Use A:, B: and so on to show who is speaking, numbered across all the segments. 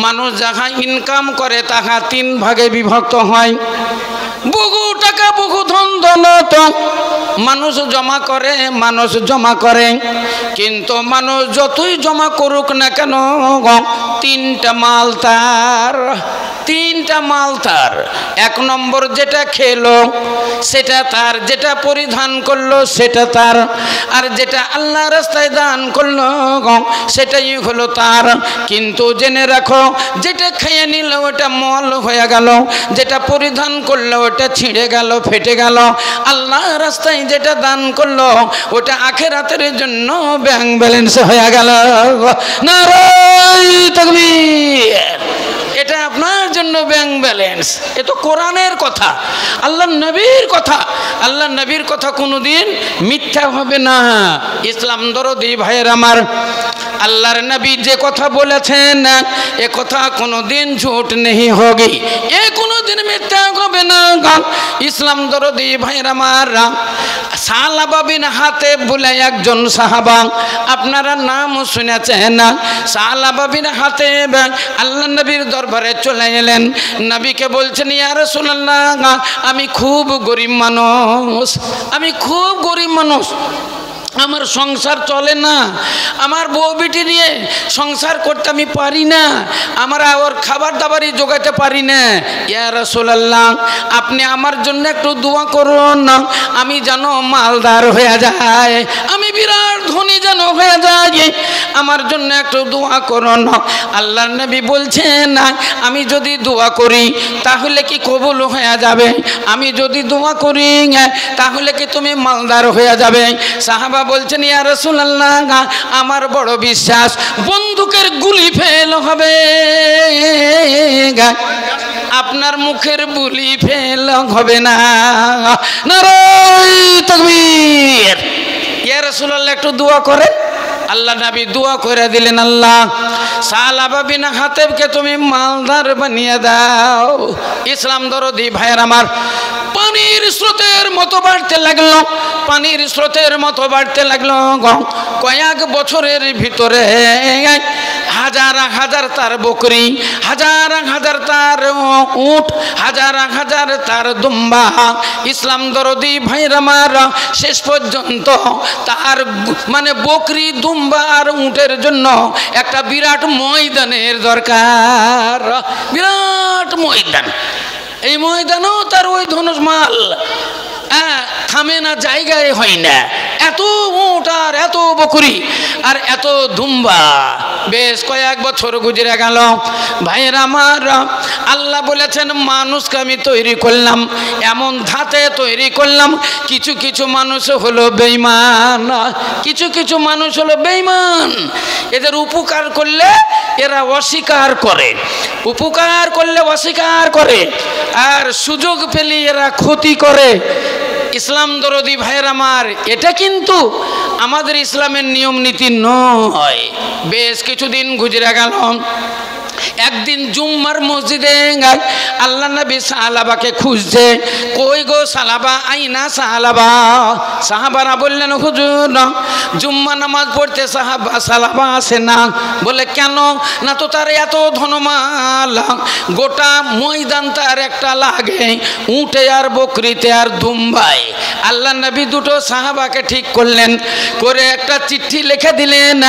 A: মানুষ যাহা ইনকাম করে তাহা 3 ভাগে বিভক্ত হয়। বহু টাকা বহু ধন দৌলত মানুষ জমা করে, কিন্তু মানুষ যতই জমা করুক না কেন 3টা মাল তার। 1 নম্বর যেটা খেলো সেটা তার, যেটা পরিধান করলো সেটা তার, আর যেটা আল্লাহ রাস্তায় দান করলো সেটাই হলো তার। কিন্তু জেনে রাখো, যেটা খেয়ে নিল ওটা মল হয়ে গেল, যেটা পরিধান করলো ওটা ছিঁড়ে গেল, ফেটে গেল। আল্লাহ রাস্তায় যেটা দান করলো ওটা আখিরাতের জন্য ব্যাংক ব্যালেন্স হয়ে গেল। নারায়ে তাকবীর। এটা আপনার জন্য ব্যাংক ব্যালেন্স। এ তো কোরআনের কথা, আল্লাহ নবীর কথা। আল্লাহ নবীর কথা কোনোদিন মিথ্যা হবে না। ইসলাম দরদি ভাইয়ের আমার, আল্লাহর নবী যে কথা বলেছেন এ কথা কোনোদিন ঝুট নেই হোগি, এ কোনোদিন মিথ্যা হবে না। ইসলাম দরদি ভাইয়ের আমার, সালাবা বিন হাতেব বলে একজন সাহাবা, আপনারা নাম শুনেছেন। সালাবা বিন হাতেব আল্লাহ নবীর দরবারে চলে এলেন। নবীকে বলছেন, ইয়া রাসূলুল্লাহ, আমি খুব গরিব মানুষ, আমার সংসার চলে না, আমার বউ বেটি নিয়ে সংসার করতে আমি পারি না, আমরা ওর খাবার দাবারই জোগাতে পারি না। ইয়া রাসূলুল্লাহ, আপনি আমার জন্য একটু দোয়া করুন, আমি যেন মালদার হয়ে যায়, আমি বিরাট ধনী যেন হয়ে যায়, আমার জন্য একটু দোয়া করুন। আল্লাহর নবী বলছেন, আমি যদি দোয়া করি তাহলে কি কবুল হয়ে যাবে? আমি যদি দোয়া করি তাহলে কি তুমি মালদার হয়ে যাবে? সাহাবা বলছেন, ইয়া রাসূলুল্লাহ, আমার বড় বিশ্বাস বন্দুকের গুলি ফেল হবে, আপনার মুখের বুলি ফেল হবে না। নারায়ে তাকবীর। ইয়া রাসূলুল্লাহ, একটু দোয়া করেন। আল্লাহ নবী দোয়া করে দিলেন, আল্লাহ সালাবা বিন হাতেবকে তুমি মালদার বানিয়ে দাও। ইসলাম দরদি ভাইয়ের আমার, পানির স্রোতের মতো বাড়তে লাগলো। কয়েক বছরের ভিতরে হাজার তার বকরি, হাজার তার উট, হাজার তার দুম্বা। ইসলাম দরদি ভাইয়ের আমার, শেষ পর্যন্ত তার মানে বকরি, দুম্বা আর উটের জন্য একটা বিরাট ময়দানের দরকার, বিরাট ময়দান। এই ময়দানও তার ওই ধনুষ মাল থামে না, জায়গায় হয় না। এত উট আর এত বকরি আর এত দুম্বা। বেশ কয়েক বছর গুজরে গেল। ভাইয়ের আমার, আল্লাহ বলেছেন মানুষকে আমি তৈরি করলাম, এমন ধাতে তৈরি করলাম, কিছু মানুষ হলো বেঈমান, এদের উপকার করলে এরা অস্বীকার করে, আর সুযোগ পেলে এরা ক্ষতি করে। ইসলাম দরদি ভাইয়ের আমার, এটা কিন্তু আমাদের ইসলামের নিয়ম নীতি নয়। বেশ কিছুদিন গুজরে গেল। একদিন জুম্মার মসজিদে আল্লাহ নবী সাহাবাকে খুঁজছে, কই গো সাহাবা, আইনা সাহাবা। সাহাবারা বললেন, হুজুর জুম্মা নামাজ পড়তে সাহাবা আসে না। বলে কেন? না তো তার এত ধনমাল, গোটা ময়দান তার একটা লাগে, উঠে আর বকরিতে আর দুম্বায়। আল্লাহ নবী দুটো সাহাবাকে ঠিক করলেন, করে একটা চিঠি লিখে দিলেন।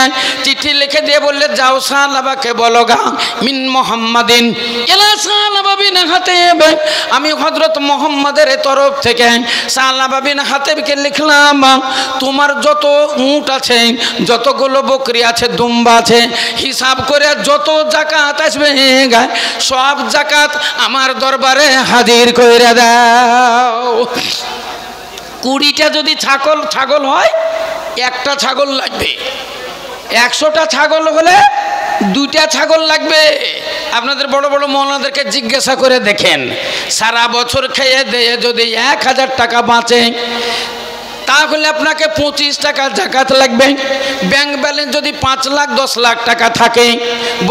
A: চিঠি লিখে দিয়ে বললে, যাও সাহাবাকে বলো গা, মিন মুহাম্মাদিন ইলা সালাবা বিন হাতেব, আমি হযরত মুহাম্মাদের তরফ থেকে সালাবা বিন হাতেবকে লিখলাম, তোমার যত উট আছে, যতগুলো বকরি আছে, দুম্বা আছে, হিসাব করে যত যাকাত আসবে সব যাকাত আমার দরবারে হাজির করে দাও। 20টা যদি ছাগল হয়, একটা ছাগল লাগবে। 100টা ছাগল হলে 2টা ছাগল লাগবে। আপনাদের বড় বড় মৌলানাদেরকে জিজ্ঞাসা করে দেখেন, সারা বছর খেয়ে দিয়ে যদি 1000 টাকা বাঁচে, তাহলে আপনাকে 25 টাকা জাকাত লাগবে। ব্যাংক ব্যালেন্স যদি 5 লাখ 10 লাখ টাকা থাকে,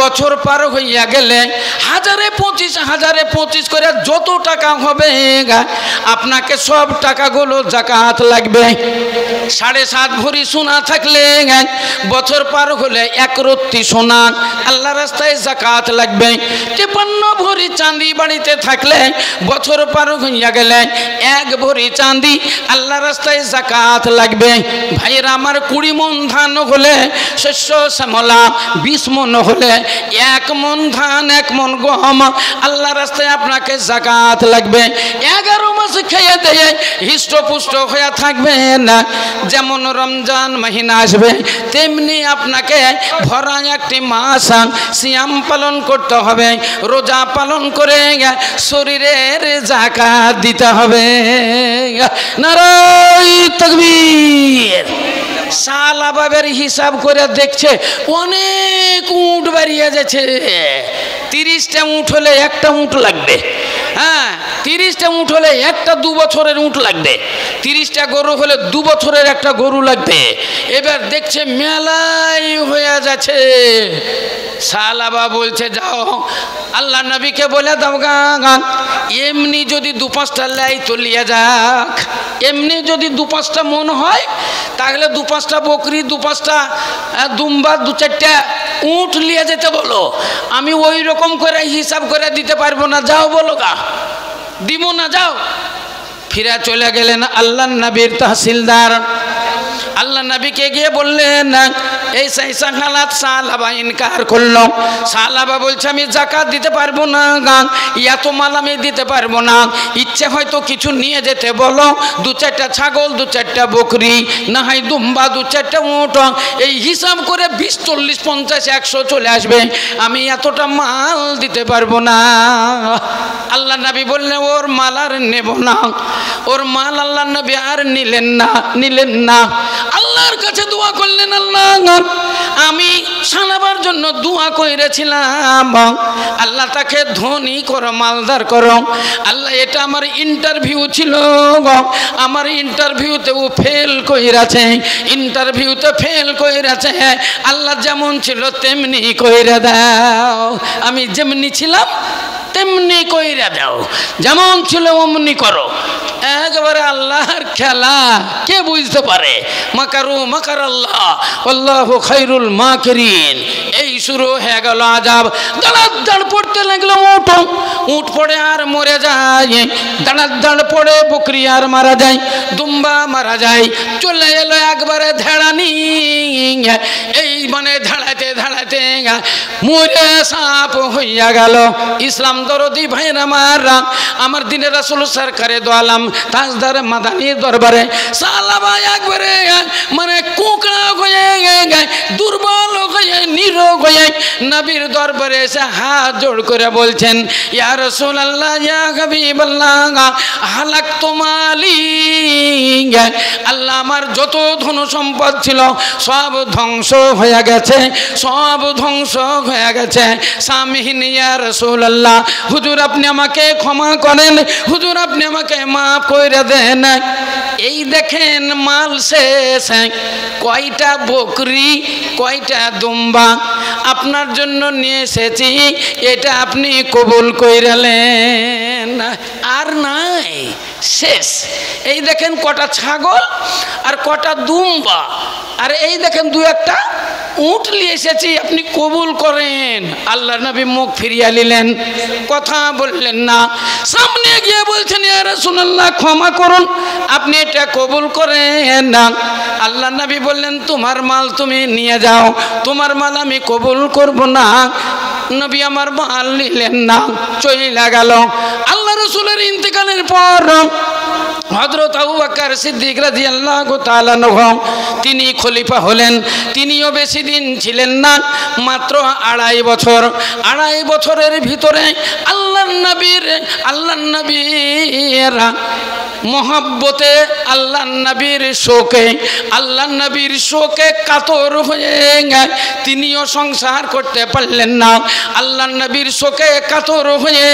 A: বছর পার হইয়া গেলে 1025 করে যত টাকা হবে আপনাকে সব টাকাগুলো জাকাত লাগবে। 7.5 ভরি সোনা থাকলে বছর পার হলে 1 রত্তি সোনা আল্লাহ রাস্তায় জাকাত লাগবে। 53 ভরি চাঁদি বাড়িতে থাকলে বছর পার হইয়া গেলে 1 ভরি চাঁদি আল্লাহ রাস্তায় জাকাত লাগবে। ভাইয়েরা আমার 20 মন ধান হলে শস্য শ্যামলা, 20 মন হলে 1 মন ধান 1 মন গম আল্লাহ রাস্তায় আপনাকে জাকাত লাগবে। 11 মাস খেয়ে দিয়ে হৃষ্টপুষ্ট হয়ে থাকবে না। যেমন রমজান মাহিনা আসবে তেমনি আপনাকে ভরা একটি মাস সিয়াম পালন করতে হবে, রোজা পালন করে শরীরের জাকাত দিতে হবে। নারায়ে তাকবীর। সালাবাবের হিসাব করে দেখছে অনেক উট বেরিয়ে যাচ্ছে। 30টা উট হলে একটা উট লাগবে। হ্যাঁ, 30টা উট হলে একটা 2 বছরের উট লাগবে। 30টা গরু হলে 2 বছরের একটা গরু লাগবে। এবার দেখছে মেলাই হয়ে যাচ্ছে। সালাবা বলছে যাও আল্লাহ নবীকে বলে দাও গান, এমনি যদি 2-5টা লাই তো লিয়ে যাক। এমনি যদি 2-5টা মন হয় তাহলে 2-5টা বকরি, 2-5টা দুম্বা, 2-4টা উট লিয়ে যেতে বলো। আমি ওই রকম করে হিসাব করে দিতে পারবো না, যাও বলো গা, দিব না, যাও। ফিরে চলে গেলেন আল্লাহ নবীর তহসিলদার। আল্লাহ নবীকে গিয়ে বললেন এই সেই হালাত। সালাবা ইনকার করলো। সালাবা বলছে আমি জাকাত দিতে পারবো না, এত মাল আমি দিতে পারবো না। ইচ্ছে হয়তো কিছু নিয়ে যেতে বলো, 2-4টা ছাগল, 2-4টা বকরি, না হয় দুম্বা, 2-4টা উট। এই হিসাব করে 20, 40, 50, 100 চলে আসবে। আমি এতটা মাল দিতে পারবো না। আল্লাহ নবী বললেন ওর মাল আর নেব না। ওর মাল আল্লাহ নবী আর নিলেন না। আল্লাহর কাছে দোয়া করলেন, আল্লাহ আমি সালাবার জন্য দোয়া করেছিলাম, আল্লাহ তাকে ধনী করো, মালদার করো। আল্লাহ এটা আমার ইন্টারভিউ ছিল, আমার ইন্টারভিউতেও ফেল কইরাছে, ইন্টারভিউতে ফেল কইরাছে। আল্লাহ যেমন ছিল তেমনি কইরা দাও। আমি যেমনি ছিলাম তেমনি কইরা দাও, যেমন ছিল অমনি করো। একবারে আল্লাহর খেলা কে বুঝতে পারে? মাকারু মাকার আল্লাহ, আল্লাহু খায়রুল মাকিরিন। এই শুরু হয়ে গেল আযাব। দাঁড় পড়তে লাগলো উট পড়ে আর মরে যায়, দাঁড় পড়ে বকরি আর মারা যায়, দুম্বা মারা যায়। চলে এলো একবারে ধেড়ানি। এই মানে ধাড়াতে মরে সাপ হইয়া গেল। ইসলাম দরদি ভাইরা আমার দিনের রাসূল সরকারে দো আলম তাজদার মাদানী দরবারে সালাবা একবারে মানে কোকড়া হয়ে দুর্বল হয়ে নিরোগ হয়ে নবীর দরবারে এসে হাত জোড় করে বলছেন ইয়া রাসূলুল্লাহ, ইয়া হাবিবাল্লাহ, হালাকতু মালি। আল্লাহ আমার যত ধন সম্পদ ছিল সব ধ্বংস হয়ে গেছে, সব ধ্বংস হয়ে গেছে। সামিহিন ইয়া রাসূলুল্লাহ, হুজুর আপনি আমাকে ক্ষমা করেন, হুজুর আপনি আমাকে মাফ করে দেন। এই দেখেন মাল শেষ, কয়টা বকরি কয়টা দুম্বা আপনার জন্য নিয়ে এসেছি, এটা আপনি কবুল কইরালেন আর নাই, শেষ। এই দেখেন কটা ছাগল আর কটা দুম্বা, আর এই দেখেন 2-1টা উট নিয়ে এসেছি, আপনি কবুল করেন। আল্লাহ নবী মুখ ফিরিয়ে নিলেন, কথা বললেন না। সামনে গিয়ে বলছেন ইয়া রাসূলুল্লাহ ক্ষমা করুন, আপনি এটা কবুল করেন না। আল্লাহ নবী বললেন তোমার মাল তুমি নিয়ে যাও, তোমার মাল আমি কবুল করব না। নবী আমার মাল নিলেন না, চলে গেল। আল্লাহ রাসূলের ইন্তেকালের পর হযরত আবু বকর সিদ্দিক রাদিয়াল্লাহু তাআলা আনহু তিনি খলিফা হলেন। তিনিও বেশি দিন ছিলেন না, মাত্র 2.5 বছর। 2.5 বছরের ভিতরে আল্লাহর নবীরা মোহাব্বতে আল্লাহ নবীর শোকে কাতর হয়ে তিনিও সংসার করতে পারলেন না। আল্লাহ নবীর শোকে কাতর হয়ে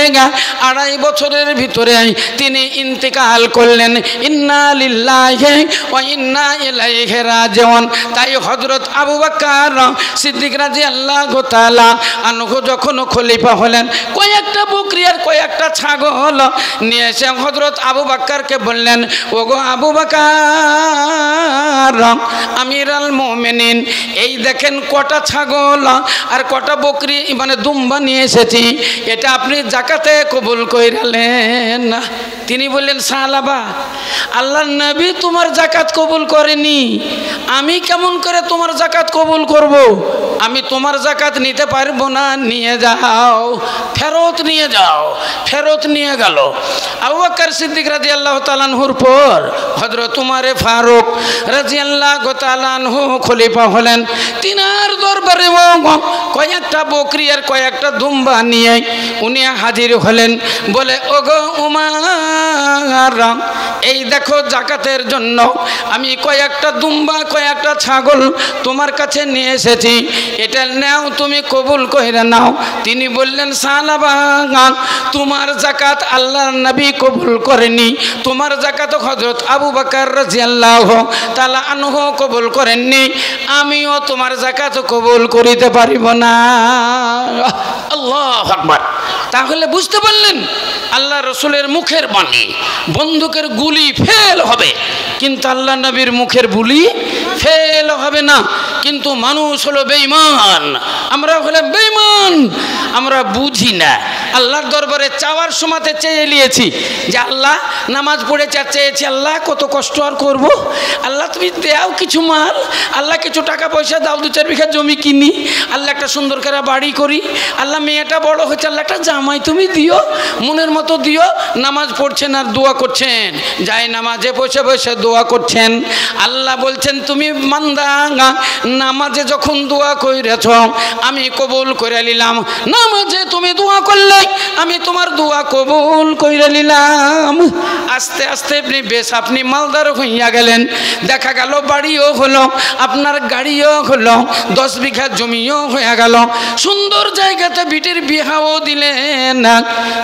A: 2.5 বছরের ভিতরে তিনি ইন্তেকাল করলেন। ইন্না লিল্লাহি ওয়া ইন্না ইলাইহি রাজিউন। তাই হযরত আবু বকর সিদ্দিক রাদিয়াল্লাহু তাআলা আনহু যখন খলিফা হলেন, কয়েকটা বকরি আর কয়েকটা ছাগল নিয়ে এসে হযরত আবু বকরকে বললেন, ওগো আবু বকর আমিরুল মুমিনিন, এই দেখেন কটা ছাগল আর কটা বকরি মানে দুম্বা নিয়ে এসেছি, এটা আপনি যাকাতে কবুল কইরালেন না। তিনি বললেন, সাহাবা, আল্লাহর নবী তোমার যাকাত কবুল করেনি, আমি কেমন করে তোমার যাকাত কবুল করব? আমি তোমার যাকাত নিতে পারবো না, নিয়ে যাও, ফেরত নিয়ে যাও। ফেরত নিয়ে গেল। আবু বকর সিদ্দিক রাদিয়াল্লাহু তাআলা আনহুর পর হযরত উমর ফারুক রাদিয়াল্লাহু তাআলা আনহু খলিফা হলেন। তিনার দরবারে কয়েকটা বকরি আর কয়েকটা দুম্বা নিয়ে উনি হাজির হলেন। বলে, ওগো উমর, এই দেখো যাকাতের জন্য আমি কয়েকটা দুম্বা কয়েকটা ছাগল তোমার কাছে নিয়ে এসেছি, এটা নাও, তুমি কবুল কইরা নাও। তিনি বললেন, সাহাবা, তোমার যাকাত আল্লাহর নবী কবুল করেনি, তোমার যাকাত হযরত আবু বকর রাদিয়াল্লাহু তাআলা আনহু কবুল করেননি, আমিও তোমার যাকাত কবুল করিতে পারিব না। আল্লাহু আকবার। তাহলে বুঝতে পারলেন আল্লাহ রসুলের মুখের বাণী, বন্দুকের গুলি ফেল হবে কিন্তু আল্লাহ নবীর মুখের বুলি ফেল হবে না। কিন্তু মানুষ হলো বেঈমান, আমরা হলে বেঈমান, আমরা বুঝি না। আল্লাহর দরবারে চাওয়ার সময়তে চেয়ে নিয়েছি যে আল্লাহ নামাজ পড়ে চেয়েছি, আল্লাহ কত কষ্ট আর করব, আল্লাহ তুমি দাও কিছু মাল, আল্লাহ কিছু টাকা পয়সা দাও, 2-4 বিঘা জমি কিনি, আল্লাহ একটা সুন্দর করে বাড়ি করি, আল্লাহ মেয়েটা বড় হয়েছে, আল্লাহ একটা জামাই তুমি দিও, মনের মতো দিও। নামাজ পড়ছেন আর দোয়া করছেন, যাই নামাজে বসে বসে দোয়া করছেন। আল্লাহ বলছেন, তুমি মান্দা নামাজে যখন দোয়া কইরেছ আমি কবুল করে নিলাম, নামাজে তুমি দোয়া করলে আমি তোমার দোয়া কবুল কইরে নিলাম। আস্তে আস্তে আপনি মালদার হইয়া গেলেন। দেখা গেল বাড়িও হলো, আপনার গাড়িও হলো, 10 বিঘা জমিও হয়ে গেল, সুন্দর জায়গাতে বিটির বিহাও দিলেন।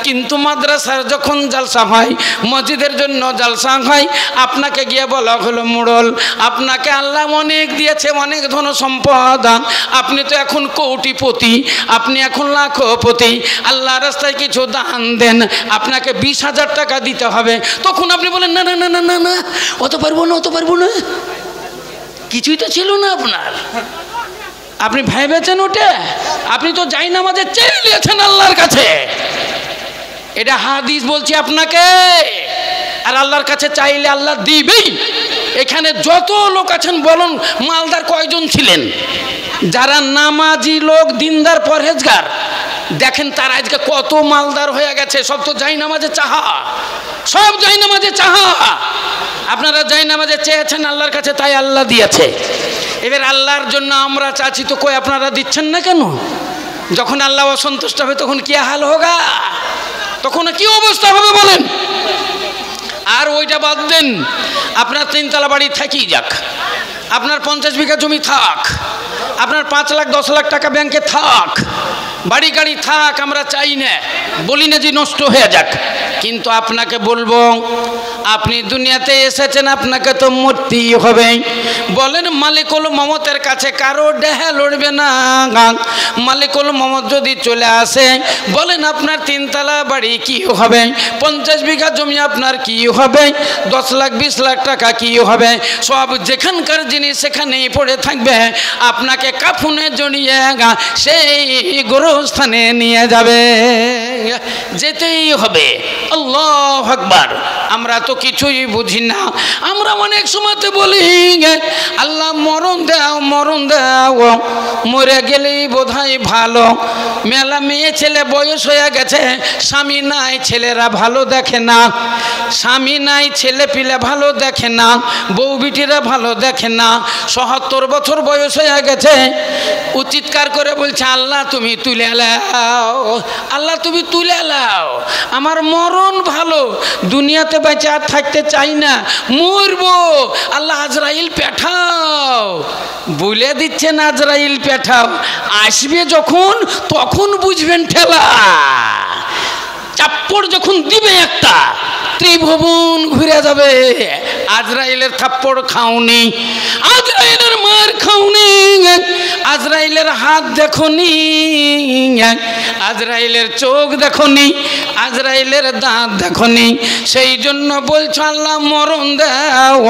A: কিন্তু মাদ্রাসার যখন জালসা হয়, মসজিদের জন্য জালসা হয়, আপনাকে গিয়ে বলা হলো, মুড়ল আপনাকে আল্লাহ অনেক দিয়েছে, অনেক ধন সম্পদ, আপনি তো এখন কোটিপতি, আপনি এখন লাখপতি, আল্লাহ রাস্তায় কিছু দান দেন, আপনাকে 20,000 টাকা দিতে হবে। তখন আপনি বলেন, না না না না না না, অত পারবো না, অত পারবো না, কিছুই তো ছিল না আপনার, আপনি ভেবেছেন ওটা, আপনি তো যাই নামাজে চেয়ে নিয়েছেন আল্লাহর কাছে। এটা হাদিস বলছি আপনাকে। আর আল্লাহর কাছে চাইলে আল্লাহ দিবেই। এখানে যত লোক আছেন বলুন, মালদার কয়জন ছিলেন যারা নামাজি লোক, দিনদার, পরহেজগার? দেখেন তারা আজকে কত মালদার হয়ে গেছে। সব তো যাই নামাজে চাহা, সব যাই নামাজে চাহা। আপনারা যাই নামাজে চেয়েছেন আল্লাহর কাছে, তাই আল্লাহ দিয়েছে। এবার আল্লাহর জন্য আমরা চাচ্ছি তো, কই আপনারা দিচ্ছেন না কেন? যখন আল্লাহ অসন্তুষ্ট হবে তখন কি হাল হোগা, তখন কি অবস্থা হবে বলেন? আর ওইটা বাদ দেন, আপনার 3 তলা বাড়ি থাকি যাক, আপনার 50 বিঘা জমি থাক, আপনার 5 লাখ 10 লাখ টাকা ব্যাংকে থাক, বাড়ি গাড়ি থাক, আমরা চাই না, বলি না যে নষ্ট হয়ে যাক। কিন্তু আপনাকে বলবো, আপনি দুনিয়াতে এসেছেন, আপনাকে তো মরতেই হবে। বলেন মালিকুল মমতের কাছে কারো ডেহা লড়বে না। মালিকুল মমত যদি চলে আসে, বলেন আপনার 3 তলা বাড়ি কি হবে, 50 বিঘা জমি আপনার কি হবে, 10 লাখ 20 লাখ টাকা কি হবে, সব যেখানকার জিনিস সেখানেই পড়ে থাকবে। আপনাকে কাফনে জড়িয়ে সেই গোরস্থানে নিয়ে যাবে, যেতেই হবে। আল্লাহু আকবার। আমরা তো কিছুই বুঝি না। আমরা অনেক সময়তে বলি, আল্লাহ মরণ দাও, মরণ দাও, মরে গেলেই বোধহয় ভালো। মেলা মেয়ে ছেলে বয়স হয়ে গেছে, স্বামী নাই, ছেলেরা ভালো দেখে না, স্বামী নাই, ছেলে পিলে ভালো দেখে না, বউ বিটিরা ভালো দেখে না। ৭৭ বছর বয়স হয়ে গেছে, চিৎকার করে বলছে, আল্লাহ তুমি তুলে নাও, আল্লাহ তুমি তুলে লাও, আমার মরণ ভালো, দুনিয়াতে বেঁচে আর থাকতে চাই না, মরবো, আল্লাহ আজরাইল পাঠাও। বলে দিচ্ছেন আজরাইল পাঠাও, আসবে যখন তখন বুঝবেন ঠেলা। চাপ্পড় যখন দিবে একটা, ত্রিভুবন ঘুরে যাবে। আজরাইলের থাপ্পড় খাওনি, আজরাইলের মার খাওনি, আজরাইলের হাত দেখনি, আজরাইলের চোখ দেখনি, আজরাইলের দাঁত দেখনি। সেই জন্য বলছো আল্লাহ মরণ দাও।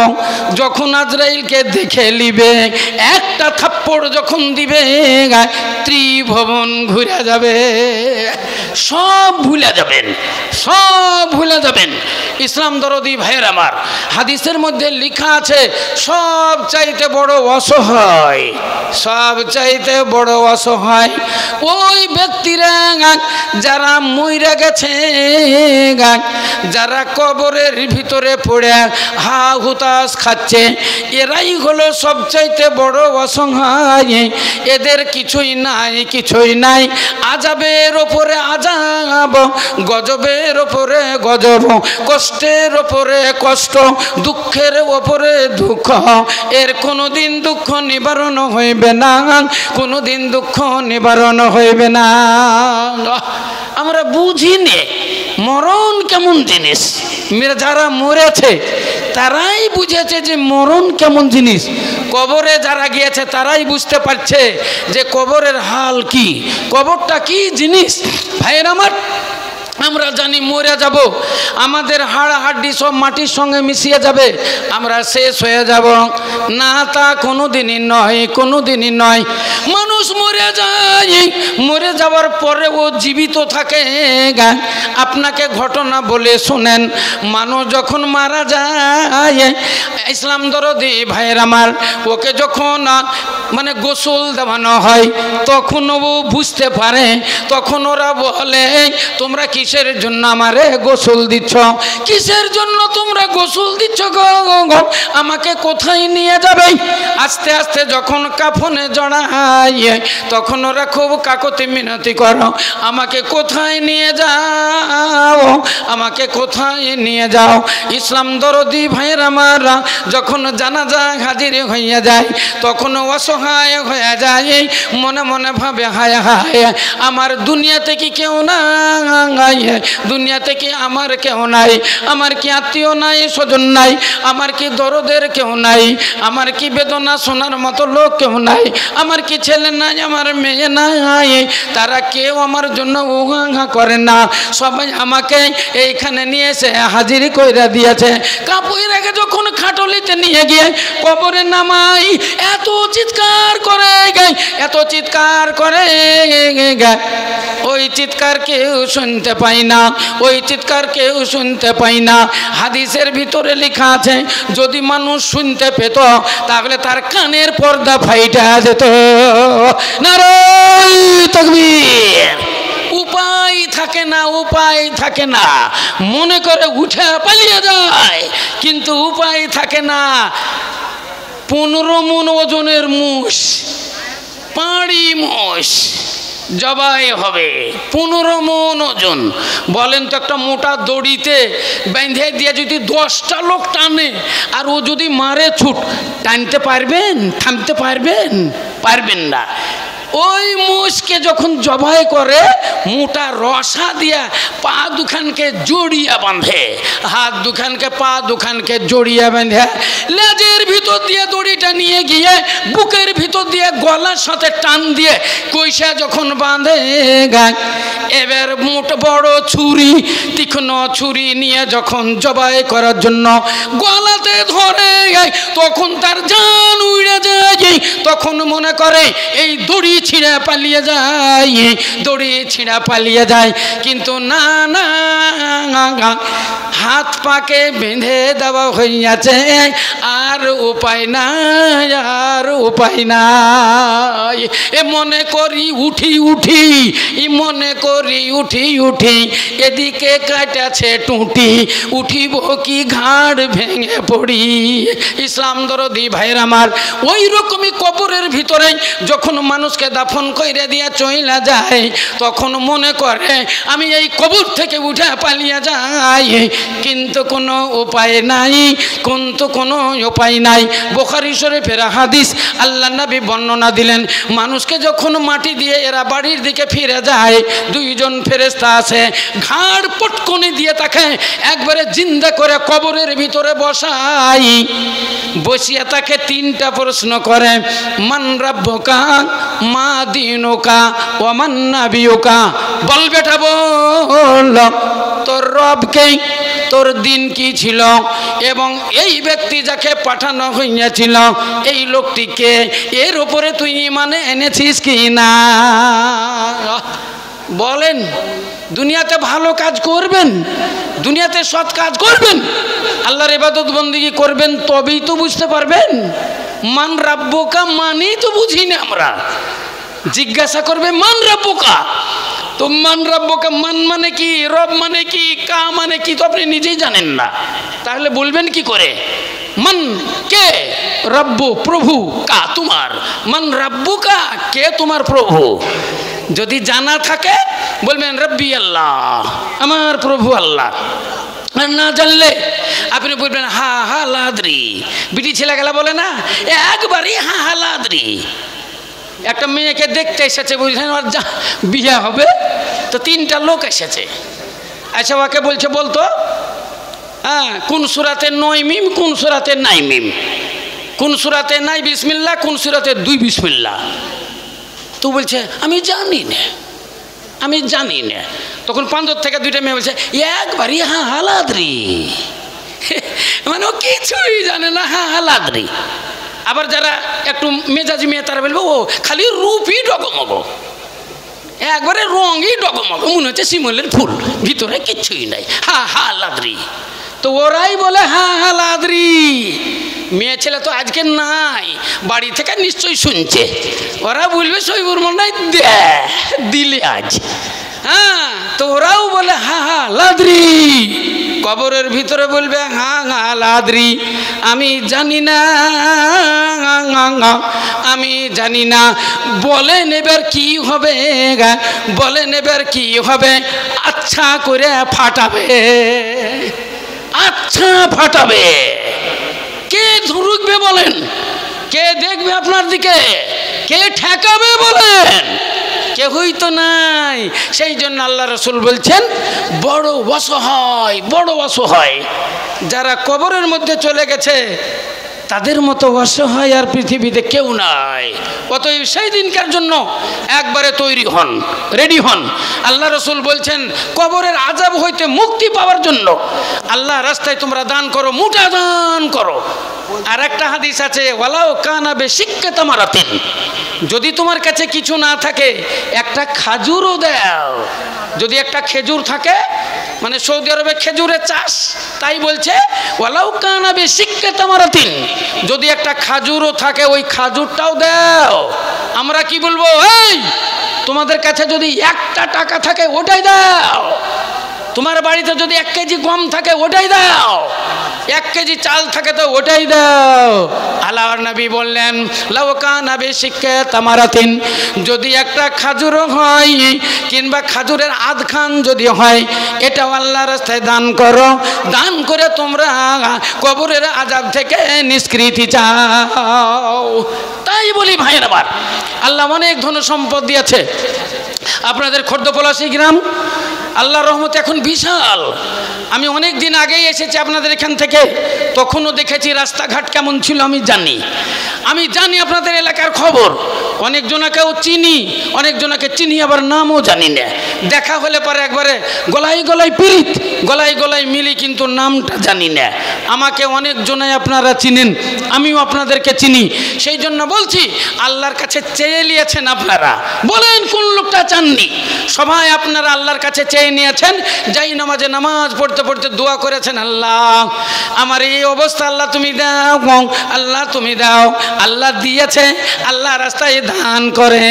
A: যখন আজরাইলকে দেখে নিবে, একটা থাপ্পড় যখন দিবে, ত্রিভুবন ঘুরে যাবে, সব ভুলে যাবেন, সব ভুলে যাবেন। ইসলাম দরদি ভাইয়ের আমার, হাদিসের মধ্যে লেখা আছে সব চাইতে বড় অসহায়, সব চাইতে বড় অসহায় ওই ব্যক্তিরা যারা মইরা গেছে, যারা কবরের ভিতরে পড়ে হা হুতাশ খাচ্ছে, এরাই হলো সবচাইতে বড় অসহায়। এদের কিছুই নাই, কিছুই নাই। আযাবের ওপরে আযাব, গজবের ওপরে গজব, কষ্টের ওপরে কষ্ট, দুঃখের ওপরে দুঃখ। এর কোনোদিন দুঃখ নিবারণ হইবে না, কোনোদিন দুঃখ নিবারণ হইবে না। আমরা বুঝিনি মরণ কেমন জিনিস। যারা মরেছে তারাই বুঝেছে যে মরণ কেমন জিনিস। কবরে যারা গিয়েছে তারাই বুঝতে পারছে যে কবরের হাল কি, কবরটা কি জিনিস। ভাইয়ের আমার, আমরা জানি মরে যাব, আমাদের হাড় হাড্ডি সব মাটির সঙ্গে মিশিয়ে যাবে, আমরা শেষ হয়ে যাব। না, তা কোনোদিনই নয়, কোনোদিনই নয়। মানুষ মরে যায়, মরে যাওয়ার পরে ও জীবিত থাকে। আপনাকে ঘটনা বলে শোনেন, মানুষ যখন মারা যায়, ইসলাম দরদি ভাইয়ের আমার, ওকে যখন মানে গোসল দেওয়ানো হয় তখন ও বুঝতে পারে। তখন ওরা বলে তোমরা কিসের জন্য আমারে গোসল দিচ্ছ, কিসের জন্য তোমরা গোসল দিচ্ছ গো, আমাকে কোথায় নিয়ে যাবে। আস্তে আস্তে যখন কাফনে জড়ায় তখন ওরা খুব কাকতি মিনতি করো, আমাকে কোথায় নিয়ে যাও, আমাকে কোথায় নিয়ে যাও। ইসলাম দরদি ভাইয়ের আমার যখন জানাজা হাজির হইয়া যায় তখন অসহায় হয়ে যায়, মনে মনে ভাবে হায় হায় আমার দুনিয়াতে কি কেউ নাই, দুনিয়াতে কি আমার কেউ নাই, আমার কি আত্মীয় নাই, স্বজন নাই, আমার কি দরদের কেউ নাই, আমার কি বেদনা শোনার মতো লোক কেউ নাই, আমার কি ছেলে নাই, আমার মেয়ে নাই, তারা কেউ আমার জন্য উহা করে না। সবাই আমাকে এইখানে নিয়ে এসে হাজির কইরা দিয়েছে। কাপড় রেখে যখন খাটলিতে নিয়ে গিয়ে কবরে নামাই, এত চিৎকার করে গে, এত চিৎকার করে গে, ওই চিৎকার কেউ শুনতে পাই না, ওই চিৎকার কেউ শুনতে পাই না। হাদিসের ভিতরে লেখা আছে যদি মানুষ শুনতে পেত তাহলে তার কানের পর্দা ফাইটা যেত। নারায়ে তাকবীর। উপায় থাকে না, উপায় থাকে না, মনে করে উঠে পালিয়ে যায়, কিন্তু উপায় থাকে না। 15 মণ ওজনের মুষ, পাড়ি মোষ জবাই হবে, 15 মণ ওজন। বলেন তো একটা মোটা দড়িতে বেঁধে দিয়ে যদি 10টা লোক টানে আর ও যদি মারে ছুট, টানতে পারবেন? থামতে পারবেন? পারবেন না। ওই মোষকে যখন জবাই করে মোটা রসা দিয়া পা দুখানকে জড়িয়ে বাঁধে, হাত দুখানকে পা দুখানকে জড়িয়ে বাঁধে, লেজের ভিতর দিয়ে দড়িটা নিয়ে গিয়ে বুকের ভিতর দিয়ে গলার সাথে টান দিয়ে কইসা যখন বাঁধে গায়, এবার মোট বড় ছুরি, তীক্ষ্ণ ছুরি নিয়ে যখন জবাই করার জন্য গলাতে ধরে গায়, তখন তার জান উড়ে যায়। তখন মনে করে এই দড়ি ছিঁড়ে পালিয়ে যায়, দড়ি ছিঁড়া পালিয়ে যায়, কিন্তু না না, হাত পাকে বেঁধে দেওয়া হইয়াছে, আর উপায় নাই, আর উপায় নাই। এ মনে করি উঠি উঠি, মনে করি উঠি উঠি, এদিকে কাটাছে টুটি, উঠিব কি ঘাড় ভেঙে পড়ি। ইসলাম দরদি ভাইয়ের আমার, ওই রকমই কবরের ভিতরে যখন মানুষকে মানুষকে দাফন কইরে দিয়া চইলা যায়, তখন মনে করে আমি এই কবর থেকে উঠে পালিয়ে যাই, কিন্তু কোনো উপায় নাই, কোনো উপায় নাই। বুখারী শরীফের হাদিস, আল্লাহ নবী বর্ণনা দিলেন, মানুষকে যখন মাটি দিয়ে এরা বাড়ির দিকে ফিরে যায়, দুইজন ফেরেশতা আছে, ঘাড় পটকনি দিয়ে তাকে একবারে জিন্দা করে কবরের ভিতরে বসাই, বসিয়ে তাকে তিনটা প্রশ্ন করে, মান রাব্বুকা, মা দীনুকা, ওয়া মান নাবিয়ুকা। বল বেটা বল, তোর রবকে, তোর দিন কি ছিল, এবং এই ব্যক্তি যাকে পাঠানো হইয়াছিল এই লোকটিকে, এর উপরে তুই ঈমান এনেছিস কি না? বলেন, দুনিয়াতে ভালো কাজ করবেন, দুনিয়াতে সৎ কাজ করবেন, আল্লাহর ইবাদত বন্দেগী করবেন, তবেই তো বুঝতে পারবেন। মান রাব্বুকা মানেই তো বুঝি না আমরা। জিজ্ঞাসা করবে মান রাব্বুকা, তো মান রাব্বুকা মান মানে কি, রব মানে কি, কা মানে কি, তো আপনি নিজেই জানেন না, তাহলে বলবেন কি করে? মান কে, রব্বু প্রভু, কা তোমার, মান রাব্বুকা কে তোমার প্রভু। যদি জানা থাকে বলবেন রব্বি আল্লাহ, আমার প্রভু আল্লাহ। আর না জানলে আপনি বলবেন হা হা লাদ্রি। বিটি ছেলেগুলা বলে না একবারই হা হা লাদ্রি। একটা মেয়েকে দেখতে এসেছে, বুঝলেন, আর যা বিয়ে হবে, তো তিনটা লোক এসেছে, আচ্ছা ওকে বলছে বলতো হ্যাঁ কোন সূরাতে 9 মিম, কোন সূরাতে 9 মিম, কোন সূরাতে নাই বিসমিল্লাহ, কোন সূরাতে 2 বিসমিল্লাহ। তো বলছে আমি জানি না, আমি জানি না। তখন পাঁচর থেকে দুইটা মেয়ে বলছে একবারই হা হালাদ্রি, মানে ও কিছুই জানে না, হা হালাদ্রি। আবার যারা একটু মেজাজি মেয়ে তারা বলবো ও খালি রূপই ডগমগ, একবারে রঙই ডগমগ, মনে হচ্ছে শিমলের ফুল, ভিতরে কিচ্ছুই নাই, হা হা লাদ্রি। তো ওরাই বলে হা হা লাদ্রি। মেয়ে ছেলে তো আজকে নাই, বাড়ি থেকে নিশ্চয়ই শুনছে, ওরা বলবে সইবুর মনে দিলে আজ। হ্যাঁ, তো ওরাও বলে হা হা লাদ্রি। কবরের ভিতরে বলবে হা হা লাদ্রি, আমি জানি না, আমি জানি না। বলেন এবার কি হবে, বলেন এবার কি হবে? আচ্ছা করে ফাটাবে, আচ্ছা ফাটাবে। কে ধরুকবে বলেন? কে দেখবে আপনার দিকে? কে ঠেকাবে বলেন? কেউই তো নাই। সেই জন্য আল্লাহ রসুল বলছেন বড় অসহায়, বড় অসহায় যারা কবরের মধ্যে চলে গেছে, তাদের মতো অসহায় আর পৃথিবীতে কেউ নাই। অতএব সেই দিনকার জন্য একবারে তৈরি হন, রেডি হন। আল্লাহ রসুল বলছেন কবরের আযাব হইতে মুক্তি পাওয়ার জন্য আল্লাহ রাস্তায় তোমরা দান করো, মুঠা দান করো। আর একটা হাদিস আছে ওয়ালাউ কানা বিশিক্কাতি তামারাতিন, যদি তোমার কাছে কিছু না থাকে একটা খাজুরও দাও। যদি একটা খেজুর থাকে, মানে সৌদি আরবে খেজুরের চাষ, তাই বলছে ওয়ালাউ কানা বিশিক্কাতি তামারাতিন, যদি একটা খাজুরও থাকে ওই খাজুরটাও দাও। আমরা কি বলবো, এই তোমাদের কাছে যদি একটা টাকা থাকে ওটাই দাও, তোমার বাড়িতে যদি 1 কেজি গম থাকে ওটাই দাও, 1 কেজি চাল থাকে তো ওটাই দাও। আল্লাহর নবী বললেন লাউ কানা বিশিক্কাতি তামারাতিন, যদি একটা খাজুর হয় কিংবা খাজুরের আধখান যদি হয়, এটাও আল্লাহর রাস্তায় দান করো। দান করে তোমরা কবরের আযাব থেকে নিষ্কৃতি চাও। তাই বলি ভাইয়ের, আবার আল্লাহ অনেক ধন সম্পদ দিয়েছে। আপনাদের খর্দপলাশী গ্রাম আল্লাহর রহমতে এখন বিশাল। আমি অনেক দিন আগেই এসেছি আপনাদের এখান থেকে, তখনও দেখেছি রাস্তাঘাট কেমন ছিল। আমি জানি আপনাদের এলাকার খবর, অনেকজনাকেও চিনি, অনেকজনাকে চিনি আবার নামও জানি না। দেখা হলে পরে একবারে গলায় গলায় পিরিত, গলায় গলায় মিলি, কিন্তু নামটা জানি না। আমাকে অনেকজনাই আপনারা চিনেন, আমিও আপনাদেরকে চিনি। সেই জন্য বলছি আল্লাহর কাছে চেয়ে নিয়েছেন আপনারা, বলেন কোন লোকটা চাননি? সবাই আপনারা আল্লাহর কাছে চেয়ে নিয়েছেন, যাই নামাজে নামাজ পড়তে পড়তে দোয়া করেছেন, আল্লাহ আমার এই অবস্থা আল্লাহ তুমি দাও, আল্লাহ তুমি দাও। আল্লাহ দিয়েছে, আল্লাহ রাস্তায় দান করে।